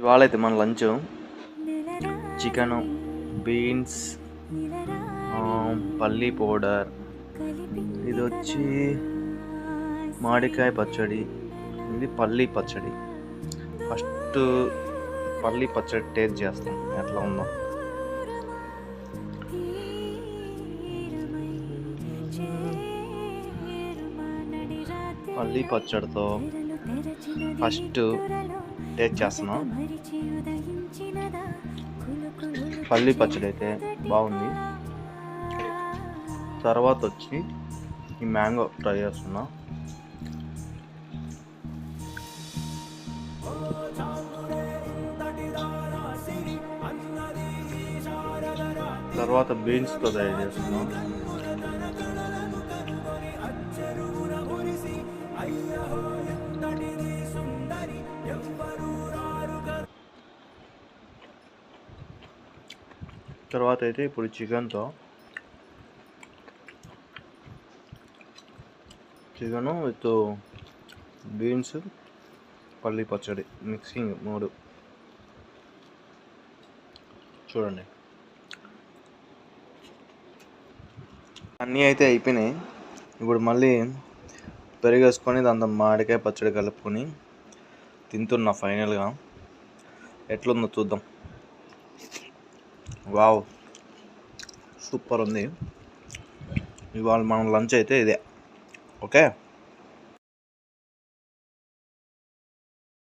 ఇవాళ అయితే మన లంచ్ చికెను, బీన్స్, పల్లీ పౌడర్, ఇది వచ్చి మామిడికాయ పచ్చడి, ఇది పల్లీ పచ్చడి. ఫస్ట్ పల్లీ పచ్చడి టేస్ట్ చేస్తాం ఎట్లా ఉందో. పల్లీ పచ్చడితో ఫస్ట్ టేస్ట్ చేస్తున్నాం. పల్లీ పచ్చడి అయితే బాగుంది. తర్వాత వచ్చి ఈ మ్యాంగో ట్రై చేస్తున్నా. తర్వాత బీన్స్తో తయారు చేస్తున్నాం. తర్వాత అయితే ఇప్పుడు చికెను విత్ బీన్స్, పల్లీ పచ్చడి మిక్సింగ్ 3 చూడండి. అన్నీ అయితే అయిపోయినాయి. ఇప్పుడు మళ్ళీ పెరిగేసుకొని దాంతో మామిడికాయ పచ్చడి కలుపుకొని తింటున్నా. ఫైనల్గా ఎట్లుందో చూద్దాం. వావ్, సూపర్ ఉంది. ఇవాళ మన లంచ్ అయితే ఇదే. ఓకే.